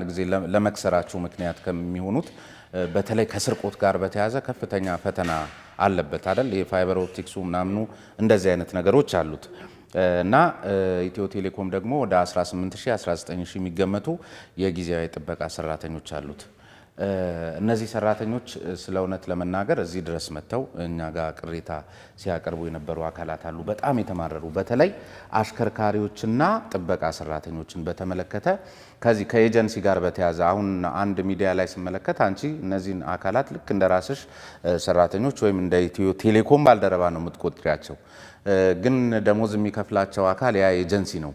አንዳንድ ጊዜ ለመክሰራችሁ ምክንያት ከሚሆኑት በተለይ ከስርቆት ጋር በተያያዘ ከፍተኛ ፈተና አለበት አይደል? የፋይበር ኦፕቲክሱ ምናምኑ እንደዚህ አይነት ነገሮች አሉት እና ኢትዮ ቴሌኮም ደግሞ ወደ 18000 19000 የሚገመቱ የጊዜያዊ ጥበቃ ሰራተኞች አሉት። እነዚህ ሰራተኞች ስለ እውነት ለመናገር እዚህ ድረስ መጥተው እኛ ጋር ቅሬታ ሲያቀርቡ የነበሩ አካላት አሉ። በጣም የተማረሩ በተለይ አሽከርካሪዎችና ጥበቃ ሰራተኞችን በተመለከተ ከዚህ ከኤጀንሲ ጋር በተያያዘ አሁን አንድ ሚዲያ ላይ ስመለከት አንቺ እነዚህን አካላት ልክ እንደ ራስሽ ሰራተኞች ወይም እንደ ኢትዮ ቴሌኮም ባልደረባ ነው የምትቆጥሪያቸው። ግን ደሞዝ የሚከፍላቸው አካል ያ ኤጀንሲ ነው።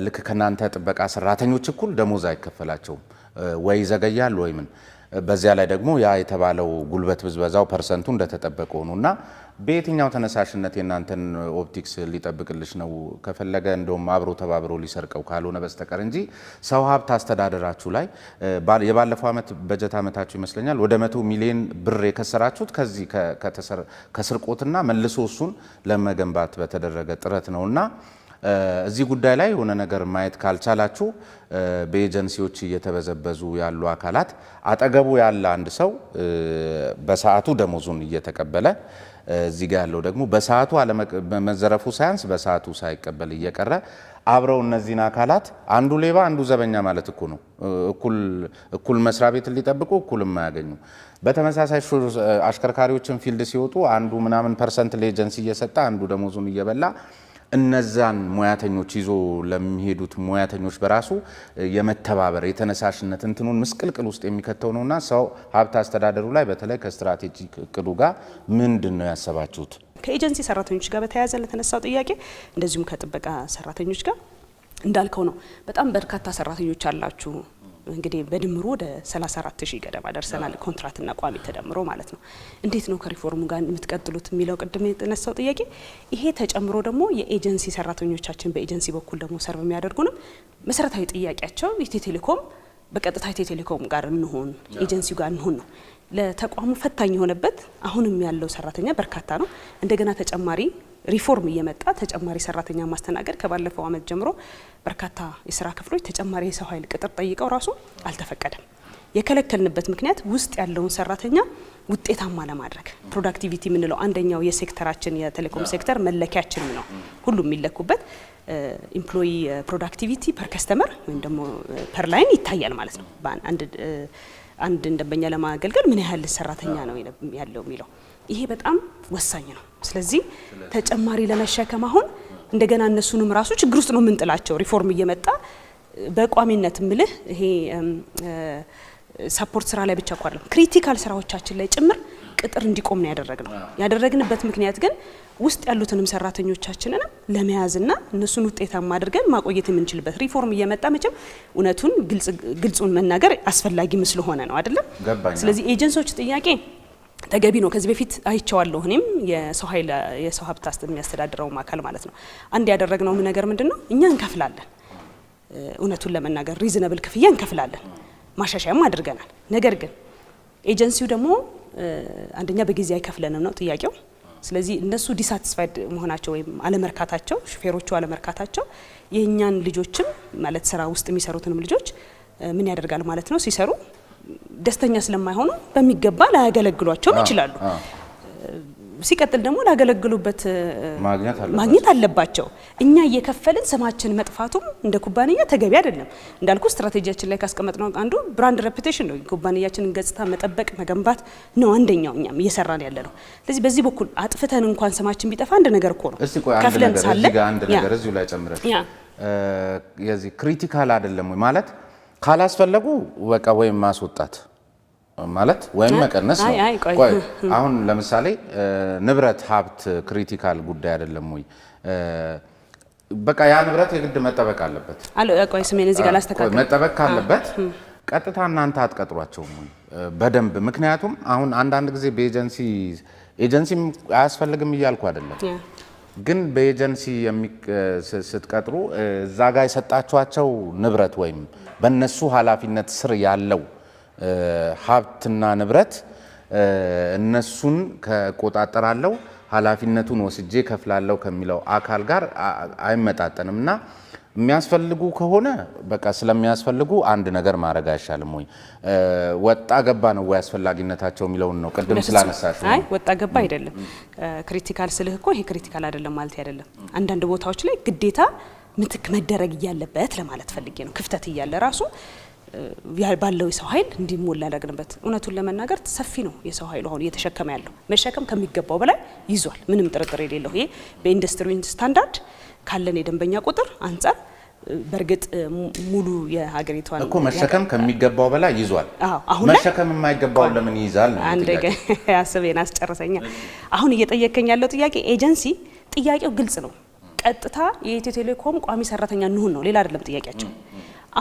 ልክ ከናንተ ጥበቃ ሰራተኞች እኩል ደሞዝ አይከፈላቸውም ወይ ይዘገያል ወይ ምን። በዚያ ላይ ደግሞ ያ የተባለው ጉልበት ብዝበዛው ፐርሰንቱ እንደተጠበቀ ሆኖና በየትኛው ተነሳሽነት የናንተን ኦፕቲክስ ሊጠብቅልሽ ነው? ከፈለገ እንደውም አብሮ ተባብሮ ሊሰርቀው ካልሆነ በስተቀር እንጂ ሰው ሀብት አስተዳደራችሁ ላይ የባለፈው ዓመት በጀት ዓመታችሁ ይመስለኛል ወደ 100 ሚሊዮን ብር የከሰራችሁት ከዚህ ከስርቆትና መልሶ እሱን ለመገንባት በተደረገ ጥረት ነውና እዚህ ጉዳይ ላይ የሆነ ነገር ማየት ካልቻላችሁ በኤጀንሲዎች እየተበዘበዙ ያሉ አካላት አጠገቡ ያለ አንድ ሰው በሰዓቱ ደሞዙን እየተቀበለ እዚህ ጋር ያለው ደግሞ በሰዓቱ መዘረፉ ሳያንስ በሰዓቱ ሳይቀበል እየቀረ አብረው እነዚህን አካላት አንዱ ሌባ አንዱ ዘበኛ ማለት እኮ ነው። እኩል መስሪያ ቤት ሊጠብቁ እኩል የማያገኙ በተመሳሳይ አሽከርካሪዎችን ፊልድ ሲወጡ አንዱ ምናምን ፐርሰንት ለኤጀንሲ እየሰጠ አንዱ ደሞዙን እየበላ እነዛን ሙያተኞች ይዞ ለሚሄዱት ሙያተኞች በራሱ የመተባበር የተነሳሽነት እንትኑን ምስቅልቅል ውስጥ የሚከተው ነውና ሰው ሀብት አስተዳደሩ ላይ በተለይ ከስትራቴጂክ እቅዱ ጋር ምንድነው ያሰባችሁት? ከኤጀንሲ ሰራተኞች ጋር በተያያዘ ለተነሳው ጥያቄ እንደዚሁም ከጥበቃ ሰራተኞች ጋር እንዳልከው ነው። በጣም በርካታ ሰራተኞች አላችሁ። እንግዲህ በድምሩ ወደ 34000 ገደማ ደርሰናል። ኮንትራትና ቋሚ ተደምሮ ማለት ነው። እንዴት ነው ከሪፎርሙ ጋር የምትቀጥሉት የሚለው ቅድም የተነሳው ጥያቄ ይሄ ተጨምሮ ደግሞ የኤጀንሲ ሰራተኞቻችን በኤጀንሲ በኩል ደግሞ ሰርቭ የሚያደርጉንም መሰረታዊ ጥያቄያቸው ኢትዮ ቴሌኮም በቀጥታ ኢትዮ ቴሌኮም ጋር እንሆን ኤጀንሲው ጋር እንሆን ነው። ለተቋሙ ፈታኝ የሆነበት አሁንም ያለው ሰራተኛ በርካታ ነው። እንደገና ተጨማሪ ሪፎርም እየመጣ ተጨማሪ ሰራተኛ ማስተናገድ ከባለፈው አመት ጀምሮ በርካታ የስራ ክፍሎች ተጨማሪ የሰው ኃይል ቅጥር ጠይቀው ራሱ አልተፈቀደም። የከለከልንበት ምክንያት ውስጥ ያለውን ሰራተኛ ውጤታማ ለማድረግ ፕሮዳክቲቪቲ የምንለው አንደኛው የሴክተራችን የቴሌኮም ሴክተር መለኪያችን ነው። ሁሉም የሚለኩበት ኢምፕሎይ ፕሮዳክቲቪቲ ፐር ከስተመር ወይም ደግሞ ፐር ላይን ይታያል ማለት ነው። አንድ ደንበኛ ለማገልገል ምን ያህል ሰራተኛ ነው ያለው የሚለው ይሄ በጣም ወሳኝ ነው። ስለዚህ ተጨማሪ ለመሸከም አሁን እንደገና እነሱንም ራሱ ችግር ውስጥ ነው የምንጥላቸው። ሪፎርም እየመጣ በቋሚነት ምልህ ይሄ ሰፖርት ስራ ላይ ብቻ አይደለም ክሪቲካል ስራዎቻችን ላይ ጭምር ቅጥር እንዲቆም ነው ያደረግነው። ያደረግንበት ምክንያት ግን ውስጥ ያሉትንም ሰራተኞቻችንን ለመያዝና እነሱን ውጤታማ አድርገን ማቆየት የምንችልበት ሪፎርም እየመጣ መቼም እውነቱን ግልጹን መናገር አስፈላጊ ስለሆነ ነው አይደለም። ስለዚህ ኤጀንሲዎች ጥያቄ ተገቢ ነው። ከዚህ በፊት አይቼዋለሁ። እኔም የሰው ሀብት የሚያስተዳድረው አካል ማለት ነው። አንድ ያደረግነው ነገር ምንድነው? እኛ እንከፍላለን። እውነቱን ለመናገር ሪዝነብል ክፍያ እንከፍላለን። ማሻሻያም አድርገናል። ነገር ግን ኤጀንሲው ደግሞ አንደኛ በጊዜ አይከፍለንም ነው ጥያቄው። ስለዚህ እነሱ ዲሳቲስፋይድ መሆናቸው ወይም አለመርካታቸው ሹፌሮቹ አለመርካታቸው የኛን ልጆችም ማለት ስራ ውስጥ የሚሰሩትንም ልጆች ምን ያደርጋል ማለት ነው ሲሰሩ ደስተኛ ስለማይሆኑ በሚገባ ላያገለግሏቸውም ይችላሉ። ሲቀጥል ደግሞ ላገለግሉበት ማግኘት አለባቸው። እኛ እየከፈልን ስማችን መጥፋቱም እንደ ኩባንያ ተገቢ አይደለም። እንዳልኩ ስትራቴጂያችን ላይ ካስቀመጥነው አንዱ ብራንድ ሬፑቴሽን ነው። ኩባንያችንን ገጽታ መጠበቅ መገንባት ነው አንደኛው እኛም እየሰራን ያለ ነው። ስለዚህ በዚህ በኩል አጥፍተን እንኳን ስማችን ቢጠፋ አንድ ነገር እኮ ነው። ከፍለን ሳለ አንድ ነገር እዚሁ ላይ ጨምረሽ የዚህ ክሪቲካል አይደለም ወይ ማለት ካላስፈለጉ በቃ ወይም ማስወጣት ማለት ወይም መቀነስ ነው። ቆይ አሁን ለምሳሌ ንብረት ሀብት ክሪቲካል ጉዳይ አይደለም ወይ? በቃ ያ ንብረት የግድ መጠበቅ አለበት። ቆይ ስሜን እዚህ ጋር ላስተካክል። መጠበቅ ካለበት ቀጥታ እናንተ አትቀጥሯቸውም ወይ በደንብ? ምክንያቱም አሁን አንዳንድ ጊዜ ኤጀንሲም አያስፈልግም እያልኩ አይደለም፣ ግን በኤጀንሲ ስትቀጥሩ እዛ ጋር የሰጣችኋቸው ንብረት ወይም በእነሱ ኃላፊነት ስር ያለው ሀብትና ንብረት እነሱን ከቆጣጠራለው ኃላፊነቱን ወስጄ ከፍላለው ከሚለው አካል ጋር አይመጣጠንምና የሚያስፈልጉ ከሆነ በቃ ስለሚያስፈልጉ አንድ ነገር ማድረግ አይሻልም ወይ? ወጣ ገባ ነው ወይ አስፈላጊነታቸው የሚለውን ነው ቅድም ስላነሳችሁ። አይ ወጣ ገባ አይደለም። ክሪቲካል ስልህ እኮ ይሄ ክሪቲካል አይደለም ማለት አይደለም። አንዳንድ ቦታዎች ላይ ግዴታ ምትክ መደረግ እያለበት ለማለት ፈልጌ ነው። ክፍተት እያለ ራሱ ባለው የሰው ኃይል እንዲሞላ ያደረግንበት። እውነቱን ለመናገር ሰፊ ነው የሰው ኃይል አሁን እየተሸከመ ያለው መሸከም ከሚገባው በላይ ይዟል። ምንም ጥርጥር የሌለው ይሄ በኢንዱስትሪ ስታንዳርድ ካለን የደንበኛ ቁጥር አንጻር በእርግጥ ሙሉ የሀገሪቷን እኮ መሸከም ከሚገባው በላይ ይዟል። አሁን መሸከም የማይገባው ለምን ይይዛል? አንድ አስበን አስጨርሰኛ። አሁን እየጠየከኝ ያለው ጥያቄ ኤጀንሲ ጥያቄው ግልጽ ነው። ቀጥታ የኢትዮ ቴሌኮም ቋሚ ሰራተኛ እንሁን ነው፣ ሌላ አይደለም ጥያቄያቸው።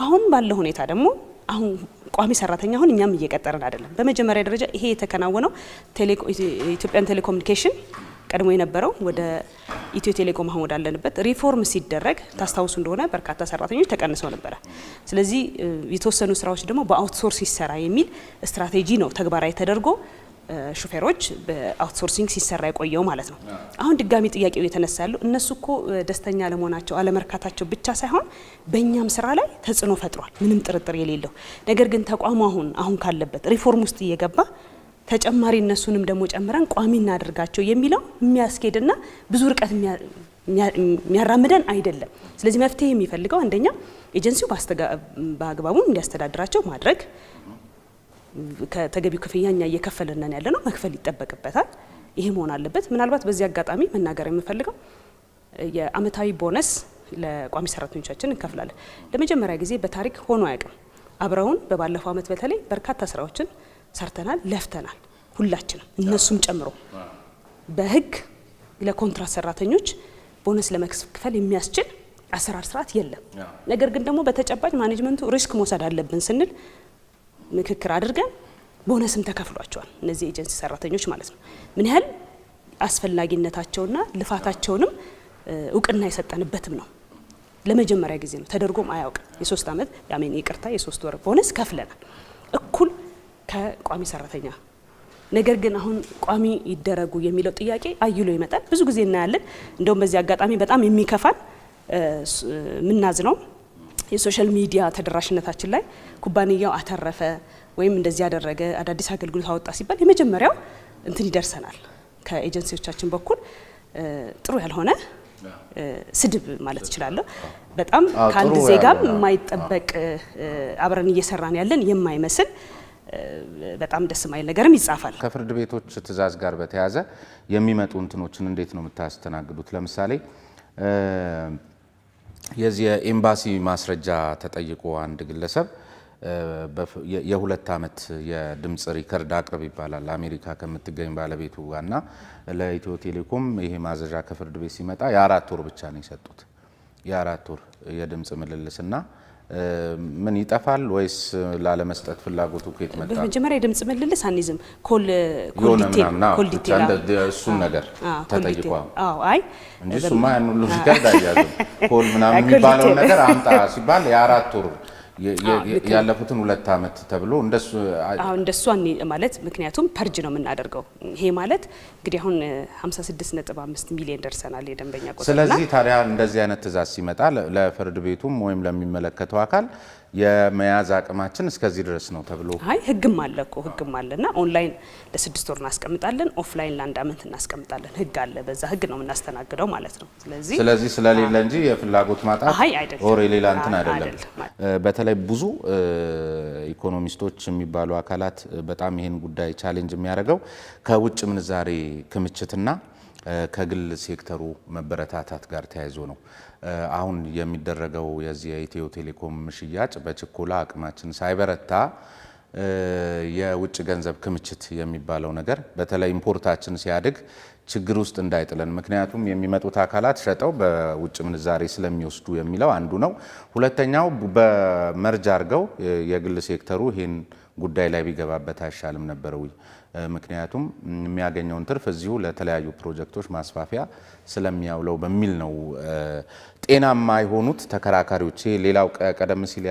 አሁን ባለው ሁኔታ ደግሞ አሁን ቋሚ ሰራተኛ አሁን እኛም እየቀጠርን አይደለም። በመጀመሪያ ደረጃ ይሄ የተከናወነው ኢትዮጵያን ቴሌኮሙኒኬሽን ቀድሞ የነበረው ወደ ኢትዮ ቴሌኮም አሁን ወዳለንበት ሪፎርም ሲደረግ ታስታውሱ እንደሆነ በርካታ ሰራተኞች ተቀንሰው ነበረ። ስለዚህ የተወሰኑ ስራዎች ደግሞ በአውትሶርስ ይሰራ የሚል ስትራቴጂ ነው ተግባራዊ ተደርጎ ሹፌሮች በአውትሶርሲንግ ሲሰራ የቆየው ማለት ነው። አሁን ድጋሚ ጥያቄው የተነሳ ያለው እነሱ እኮ ደስተኛ ለመሆናቸው አለመርካታቸው ብቻ ሳይሆን በእኛም ስራ ላይ ተጽዕኖ ፈጥሯል፣ ምንም ጥርጥር የሌለው ነገር። ግን ተቋሙ አሁን ካለበት ሪፎርም ውስጥ እየገባ ተጨማሪ እነሱንም ደግሞ ጨምረን ቋሚ እናደርጋቸው የሚለው የሚያስኬድና ብዙ ርቀት የሚያራምደን አይደለም። ስለዚህ መፍትሄ የሚፈልገው አንደኛ ኤጀንሲው በአግባቡ እንዲያስተዳድራቸው ማድረግ፣ ከተገቢው ክፍያኛ እየከፈለነን ያለ ነው መክፈል ይጠበቅበታል። ይሄ መሆን አለበት። ምናልባት በዚህ አጋጣሚ መናገር የምፈልገው የአመታዊ ቦነስ ለቋሚ ሰራተኞቻችን እንከፍላለን። ለመጀመሪያ ጊዜ በታሪክ ሆኖ አያውቅም። አብረውን በባለፈው አመት በተለይ በርካታ ስራዎችን ሰርተናል፣ ለፍተናል። ሁላችንም እነሱም ጨምሮ በህግ ለኮንትራት ሰራተኞች ቦነስ ለመክፈል የሚያስችል አሰራር ስርዓት የለም። ነገር ግን ደግሞ በተጨባጭ ማኔጅመንቱ ሪስክ መውሰድ አለብን ስንል ምክክር አድርገን ቦነስም ተከፍሏቸዋል። እነዚህ ኤጀንሲ ሰራተኞች ማለት ነው። ምን ያህል አስፈላጊነታቸውና ልፋታቸውንም እውቅና የሰጠንበትም ነው። ለመጀመሪያ ጊዜ ነው፣ ተደርጎም አያውቅም። የ3 አመት ይቅርታ የ3 ወር ቦነስ ከፍለናል እኩል ከቋሚ ሰራተኛ። ነገር ግን አሁን ቋሚ ይደረጉ የሚለው ጥያቄ አይሎ ይመጣል። ብዙ ጊዜ እናያለን። እንደውም በዚህ አጋጣሚ በጣም የሚከፋን ምናዝነው የሶሻል ሚዲያ ተደራሽነታችን ላይ ኩባንያው አተረፈ ወይም እንደዚህ ያደረገ አዳዲስ አገልግሎት አወጣ ሲባል የመጀመሪያው እንትን ይደርሰናል ከኤጀንሲዎቻችን በኩል ጥሩ ያልሆነ ስድብ ማለት እችላለሁ። በጣም ከአንድ ዜጋም የማይጠበቅ አብረን እየሰራን ያለን የማይመስል በጣም ደስ የማይል ነገርም ይጻፋል። ከፍርድ ቤቶች ትዕዛዝ ጋር በተያያዘ የሚመጡ እንትኖችን እንዴት ነው የምታስተናግዱት? ለምሳሌ የዚህ የኤምባሲ ማስረጃ ተጠይቆ አንድ ግለሰብ የ2 አመት የድምጽ ሪከርድ አቅርብ ይባላል። አሜሪካ ከምትገኝ ባለቤቱ ጋርና ለኢትዮ ቴሌኮም ይሄ ማዘዣ ከፍርድ ቤት ሲመጣ የ4 ወር ብቻ ነው የሰጡት። የ4 ወር የድምጽ ምልልስና ምን ይጠፋል ወይስ ላለመስጠት ፍላጎቱ ከየት መጣ? በመጀመሪያ የድምጽ ምልልስ አንይዝም። ኮል ዲቴል እሱን ነገር ተጠይቋ አይ እንጂ ሱማ ያን ሁሉ ሪከርድ አያዘው ኮል ምናምን የሚባለው ነገር አምጣ ሲባል የ4 ወር ያለፉትን 2 አመት ተብሎ እንደሱ ማለት ምክንያቱም ፐርጅ ነው የምናደርገው። ይሄ ማለት እንግዲህ አሁን 56.5 ሚሊዮን ደርሰናል የደንበኛ ቁጥር። ስለዚህ ታዲያ እንደዚህ አይነት ትዕዛዝ ሲመጣ ለፍርድ ቤቱም ወይም ለሚመለከተው አካል የመያዝ አቅማችን እስከዚህ ድረስ ነው ተብሎ አይ ህግም አለ እኮ ህግም አለና ኦንላይን ለ6 ወር እናስቀምጣለን፣ ኦፍላይን ለ1 አመት እናስቀምጣለን። ህግ አለ፣ በዛ ህግ ነው የምናስተናግደው ማለት ነው። ስለዚህ ስለሌለ እንጂ የፍላጎት ማጣት ኦር የሌላ እንትን አይደለም። በተለይ ብዙ ኢኮኖሚስቶች የሚባሉ አካላት በጣም ይሄን ጉዳይ ቻሌንጅ የሚያደርገው ከውጭ ምንዛሬ ክምችትና ከግል ሴክተሩ መበረታታት ጋር ተያይዞ ነው። አሁን የሚደረገው የዚህ የኢትዮ ቴሌኮም ሽያጭ በችኮላ አቅማችን ሳይበረታ የውጭ ገንዘብ ክምችት የሚባለው ነገር በተለይ ኢምፖርታችን ሲያድግ ችግር ውስጥ እንዳይጥለን፣ ምክንያቱም የሚመጡት አካላት ሸጠው በውጭ ምንዛሬ ስለሚወስዱ የሚለው አንዱ ነው። ሁለተኛው በመርጅ አድርገው የግል ሴክተሩ ይሄን ጉዳይ ላይ ቢገባበት አይሻልም ነበር ወይ? ምክንያቱም የሚያገኘውን ትርፍ እዚሁ ለተለያዩ ፕሮጀክቶች ማስፋፊያ ስለሚያውለው በሚል ነው። ጤናማ የሆኑት ተከራካሪዎች ሌላው ቀደም ሲል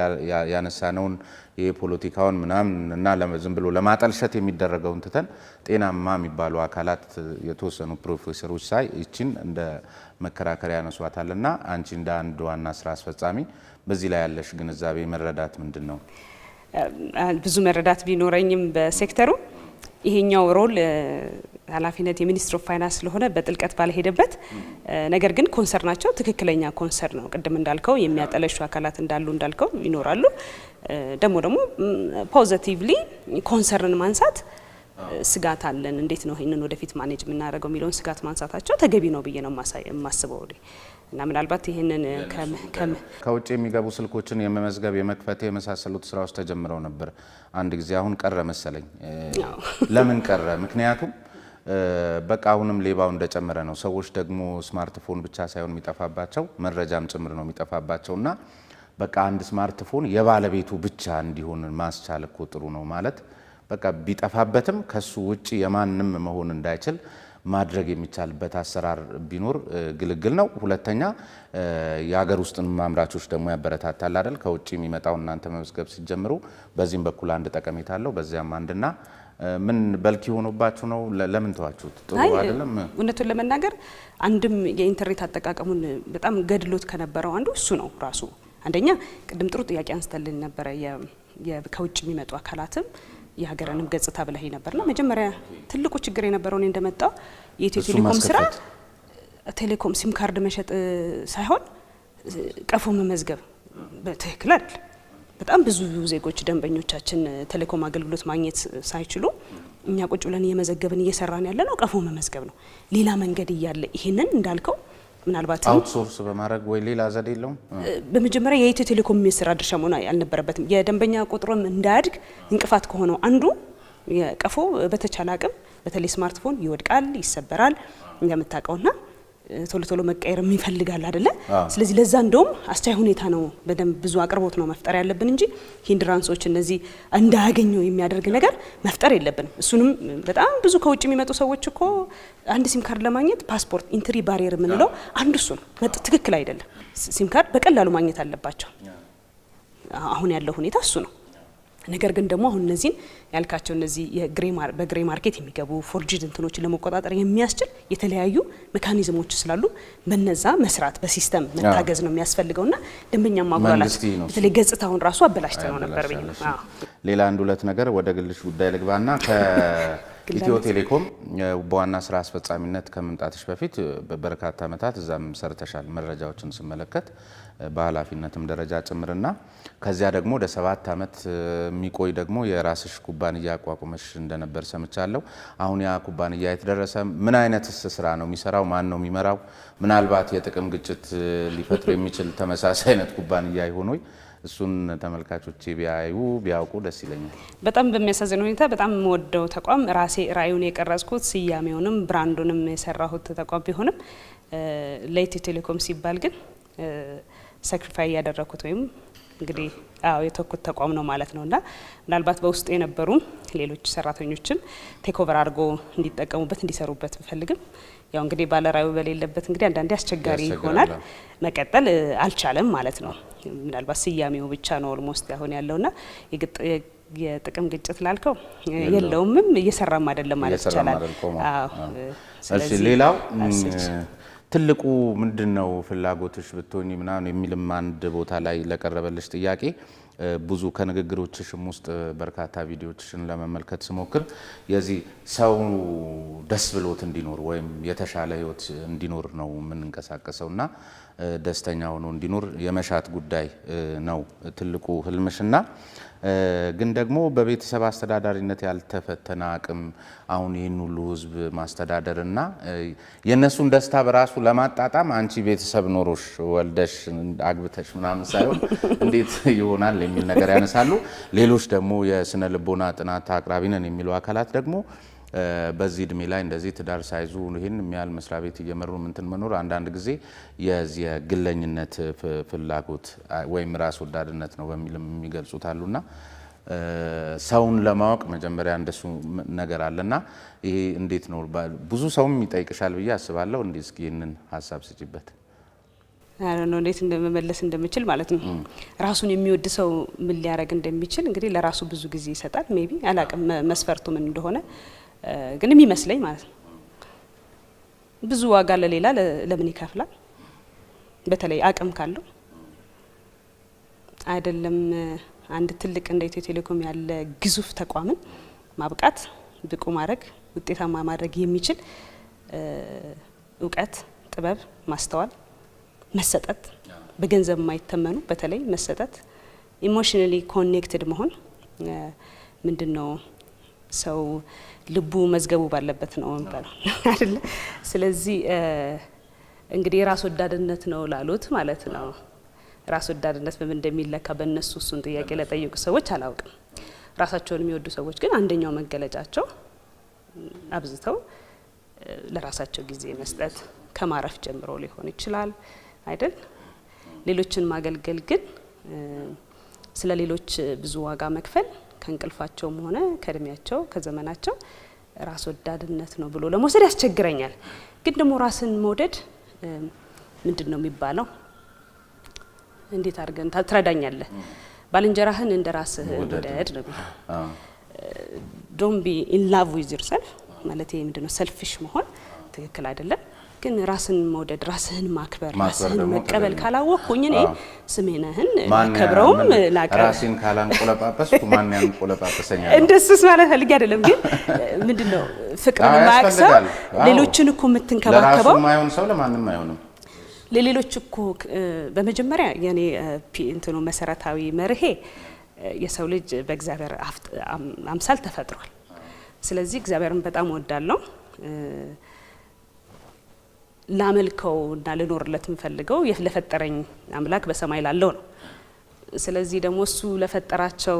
ያነሳነውን የፖለቲካውን ምናምን እና ዝም ብሎ ለማጠልሸት የሚደረገውን ትተን ጤናማ የሚባሉ አካላት የተወሰኑ ፕሮፌሰሮች ሳይ ይችን እንደ መከራከሪያ ያነሷታልና አንቺ እንደ አንድ ዋና ስራ አስፈጻሚ በዚህ ላይ ያለሽ ግንዛቤ መረዳት ምንድን ነው? ብዙ መረዳት ቢኖረኝም በሴክተሩ ይሄኛው ሮል ኃላፊነት የሚኒስትር ኦፍ ፋይናንስ ስለሆነ በጥልቀት ባልሄደበት፣ ነገር ግን ኮንሰርናቸው ትክክለኛ ኮንሰርን ነው። ቅድም እንዳልከው የሚያጠለሹ አካላት እንዳልከው ይኖራሉ። ደግሞ ፖዚቲቭሊ ኮንሰርን ማንሳት ስጋት አለን፣ እንዴት ነው ይህንን ወደፊት ማኔጅ የምናደርገው የሚለውን ስጋት ማንሳታቸው ተገቢ ነው ብዬ ነው የማስበው እና ምናልባት ይህንን ከውጭ የሚገቡ ስልኮችን የመመዝገብ የመክፈት የመሳሰሉት ስራዎች ተጀምረው ነበር አንድ ጊዜ። አሁን ቀረ መሰለኝ። ለምን ቀረ? ምክንያቱም በቃ አሁንም ሌባው እንደጨመረ ነው። ሰዎች ደግሞ ስማርትፎን ብቻ ሳይሆን የሚጠፋባቸው መረጃም ጭምር ነው የሚጠፋባቸው እና በቃ አንድ ስማርትፎን የባለቤቱ ብቻ እንዲሆን ማስቻል እኮ ጥሩ ነው ማለት በቃ ቢጠፋበትም ከሱ ውጪ የማንም መሆን እንዳይችል ማድረግ የሚቻልበት አሰራር ቢኖር ግልግል ነው። ሁለተኛ የሀገር ውስጥን ማምራቾች ደግሞ ያበረታታል አይደል? ከውጪ የሚመጣው እናንተ መመዝገብ ሲጀምሩ በዚህም በኩል አንድ ጠቀሜታ አለው፣ በዚያም አንድና ምን በልክ ሆኖባችሁ ነው? ለምን ተዋችሁት? ጥሩ አይደለም። እውነቱን ለመናገር አንድም የኢንተርኔት አጠቃቀሙን በጣም ገድሎት ከነበረው አንዱ እሱ ነው ራሱ። አንደኛ ቅድም ጥሩ ጥያቄ አንስተልን ነበረ። ከውጭ የሚመጡ አካላትም የሀገርንም ገጽታ ብለህ ነበርና መጀመሪያ ትልቁ ችግር የነበረው እኔ እንደመጣው የኢትዮ ቴሌኮም ስራ ቴሌኮም ሲም ካርድ መሸጥ ሳይሆን ቀፎ መመዝገብ በትክክል አይደል። በጣም ብዙ ዜጎች ደንበኞቻችን ቴሌኮም አገልግሎት ማግኘት ሳይችሉ እኛ ቁጭ ብለን እየመዘገብን እየሰራን ያለ ነው ቀፎ መመዝገብ ነው። ሌላ መንገድ እያለ ይሄንን እንዳልከው ምናልባት አውትሶርስ በማድረግ ወይ ሌላ ዘዴ የለውም። በመጀመሪያ የኢትዮ ቴሌኮም የስራ ድርሻ መሆን አልነበረበትም። የደንበኛ ቁጥሩም እንዳያድግ እንቅፋት ከሆነው አንዱ የቀፎ በተቻለ አቅም በተለይ ስማርትፎን ይወድቃል፣ ይሰበራል እንደምታውቀውና ቶሎ ቶሎ መቀየር የሚፈልጋል አይደለ? ስለዚህ ለዛ እንደውም አስቻይ ሁኔታ ነው በደንብ ብዙ አቅርቦት ነው መፍጠር ያለብን እንጂ ሂንድራንሶች እነዚህ እንዳያገኙ የሚያደርግ ነገር መፍጠር የለብንም። እሱንም በጣም ብዙ ከውጭ የሚመጡ ሰዎች እኮ አንድ ሲም ካርድ ለማግኘት ፓስፖርት ኢንትሪ ባሪየር የምንለው አንዱ እሱ ነው። ትክክል አይደለም። ሲም ካርድ በቀላሉ ማግኘት አለባቸው። አሁን ያለው ሁኔታ እሱ ነው። ነገር ግን ደግሞ አሁን እነዚህን ያልካቸው እነዚህ በግሬ ማርኬት የሚገቡ ፎርጂድ እንትኖችን ለመቆጣጠር የሚያስችል የተለያዩ ሜካኒዝሞች ስላሉ በነዛ መስራት በሲስተም መታገዝ ነው የሚያስፈልገውና ደንበኛ ማጉላላት በተለይ ገጽታውን ራሱ አበላሽተ ነው ነበር ብዬ ነው። ሌላ አንድ ሁለት ነገር ወደ ግልሽ ጉዳይ ልግባና ከኢትዮ ቴሌኮም በዋና ስራ አስፈጻሚነት ከመምጣትሽ በፊት በበርካታ ዓመታት እዛም ሰርተሻል መረጃዎችን ስመለከት በኃላፊነትም ደረጃ ጭምርና ከዚያ ደግሞ ወደ 7 ዓመት የሚቆይ ደግሞ የራስሽ ኩባንያ አቋቁመሽ እንደነበር ሰምቻለሁ። አሁን ያ ኩባንያ የተደረሰ ምን አይነት ስራ ነው የሚሰራው? ማን ነው የሚመራው? ምናልባት የጥቅም ግጭት ሊፈጥር የሚችል ተመሳሳይ አይነት ኩባንያ ይሆን ወይ? እሱን ተመልካቾች ቢያውቁ ደስ ይለኛል። በጣም በሚያሳዝን ሁኔታ በጣም የምወደው ተቋም ራሴ ራእዩን የቀረጽኩት ስያሜውንም ብራንዱንም የሰራሁት ተቋም ቢሆንም ለኢትዮ ቴሌኮም ሲባል ግን ሳክሪፋይ ያደረኩት ወይም እንግዲህ የተኩት ተቋም ነው ማለት ነውና ምናልባት በውስጡ የነበሩ ሌሎች ሰራተኞችም ቴክኦቨር አድርጎ እንዲጠቀሙበት እንዲሰሩበት ብፈልግም ያው እንግዲህ ባለራዩ በሌለበት እንግዲህ አንዳንዴ አስቸጋሪ ይሆናል። መቀጠል አልቻለም ማለት ነው። ምናልባት ስያሜው ብቻ ነው ኦልሞስት አሁን ያለውና የጥቅም ግጭት ላልከው የለውምም እየሰራም አይደለም ማለት ይቻላል። ስለዚህ ሌላው ትልቁ ምንድነው ፍላጎትሽ ብትሆኚ ምናምን የሚልም አንድ ቦታ ላይ ለቀረበልሽ ጥያቄ ብዙ ከንግግሮችሽም ውስጥ በርካታ ቪዲዮዎችሽን ለመመልከት ስሞክር የዚህ ሰው ደስ ብሎት እንዲኖር ወይም የተሻለ ህይወት እንዲኖር ነው የምንንቀሳቀሰውና ደስተኛ ሆኖ እንዲኖር የመሻት ጉዳይ ነው ትልቁ ህልምሽና ግን ደግሞ በቤተሰብ አስተዳዳሪነት ያልተፈተነ አቅም አሁን ይህን ሁሉ ህዝብ ማስተዳደርና የነሱን ደስታ በራሱ ለማጣጣም አንቺ ቤተሰብ ኖሮሽ ወልደሽ አግብተሽ ምናምን ሳይሆን እንዴት ይሆናል የሚል ነገር ያነሳሉ። ሌሎች ደግሞ የስነ ልቦና ጥናት አቅራቢ ነን የሚሉ አካላት ደግሞ በዚህ እድሜ ላይ እንደዚህ ትዳር ሳይዙ ይህን የሚያህል መስሪያ ቤት እየመሩ ምንትን መኖር አንዳንድ ጊዜ የግለኝነት ፍላጎት ወይም ራስ ወዳድነት ነው በሚልም የሚገልጹት አሉና ሰውን ለማወቅ መጀመሪያ እንደሱ ነገር አለና ይሄ እንዴት ነው ብዙ ሰውም ይጠይቅሻል ብዬ አስባለሁ። እስኪ ይህንን ሀሳብ ስጪበት። ነው እንዴት እንደመመለስ እንደምችል ማለት ነው። ራሱን የሚወድ ሰው ምን ሊያረግ እንደሚችል እንግዲህ ለራሱ ብዙ ጊዜ ይሰጣል። ሜቢ አላቅም መስፈርቱ ምን እንደሆነ ግን የሚመስለኝ ማለት ነው ብዙ ዋጋ ለሌላ ለምን ይከፍላል? በተለይ አቅም ካለው አይደለም አንድ ትልቅ እንደ ኢትዮ ቴሌኮም ያለ ግዙፍ ተቋምን ማብቃት ብቁ ማድረግ ውጤታማ ማድረግ የሚችል እውቀት፣ ጥበብ፣ ማስተዋል፣ መሰጠት በገንዘብ የማይተመኑ በተለይ መሰጠት ኢሞሽናሊ ኮኔክትድ መሆን ምንድነው ሰው ልቡ መዝገቡ ባለበት ነው እንበለው አይደለ? ስለዚህ እንግዲህ ራስ ወዳድነት ነው ላሉት ማለት ነው። ራስ ወዳድነት በምን እንደሚለካ በእነሱ እሱን ጥያቄ ለጠየቁ ሰዎች አላውቅም። ራሳቸውን የሚወዱ ሰዎች ግን አንደኛው መገለጫቸው አብዝተው ለራሳቸው ጊዜ መስጠት ከማረፍ ጀምሮ ሊሆን ይችላል አይደል? ሌሎችን ማገልገል ግን ስለ ሌሎች ብዙ ዋጋ መክፈል ከእንቅልፋቸውም ሆነ ከእድሜያቸው ከዘመናቸው ራስ ወዳድነት ነው ብሎ ለመውሰድ ያስቸግረኛል። ግን ደግሞ ራስን መውደድ ምንድነው የሚባለው? እንዴት አድርገን ትረዳኛለህ? ባልንጀራህን እንደ ራስህ ውደድ ነው። ዶንት ቢ ኢን ላቭ ዊዝ ዮርሰልፍ ማለት ይሄ ምንድነው? ሰልፊሽ መሆን ትክክል አይደለም። ግን ራስን መውደድ፣ ራስህን ማክበር፣ ራስህን መቀበል ካላወቅኩኝ እኔ ስሜነህን ማከብረውም ላቀ ራስን ካላንቆለጳጰስኩ ማን ያንቆለጳጰሰኛል? እንደሱስ ማለት ፈልጌ አይደለም። ግን ምንድነው ፍቅርን ማክሰብ ሌሎችን እኮ የምትንከባከበው ለራሱ ማይሆን ሰው ለማንም አይሆንም። ለሌሎች እኮ በመጀመሪያ የኔ እንትኑ መሰረታዊ መርሄ የሰው ልጅ በእግዚአብሔር አምሳል ተፈጥሯል። ስለዚህ እግዚአብሔርን በጣም እወዳለሁ። ላመልከው እና ልኖርለት የምፈልገው ለፈጠረኝ አምላክ በሰማይ ላለው ነው። ስለዚህ ደግሞ እሱ ለፈጠራቸው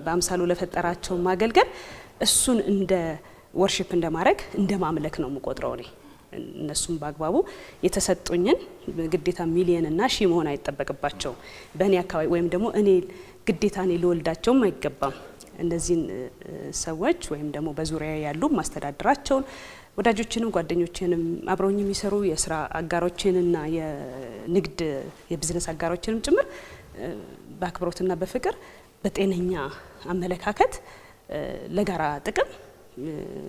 በአምሳሉ ለፈጠራቸው ማገልገል እሱን እንደ ወርሺፕ እንደማድረግ እንደ ማምለክ ነው የምቆጥረው እኔ። እነሱም በአግባቡ የተሰጡኝን ግዴታ ሚሊየን እና ሺህ መሆን አይጠበቅባቸው በእኔ አካባቢ ወይም ደግሞ እኔ ግዴታ እኔ ልወልዳቸውም አይገባም። እነዚህን ሰዎች ወይም ደግሞ በዙሪያ ያሉ ማስተዳደራቸውን ወዳጆችንም ጓደኞችንም አብረውኝ የሚሰሩ የስራ አጋሮችንና የንግድ የቢዝነስ አጋሮችንም ጭምር በአክብሮትና በፍቅር በጤነኛ አመለካከት ለጋራ ጥቅም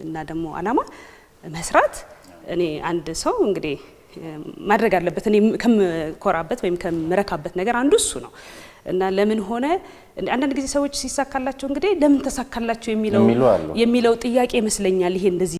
እና ደግሞ አላማ መስራት እኔ አንድ ሰው እንግዲህ ማድረግ አለበት። እኔ ከምኮራበት ወይም ከምረካበት ነገር አንዱ እሱ ነው እና ለምን ሆነ አንዳንድ ጊዜ ሰዎች ሲሳካላቸው እንግዲህ ለምን ተሳካላቸው የሚለው ጥያቄ ይመስለኛል ይሄ እንደዚህ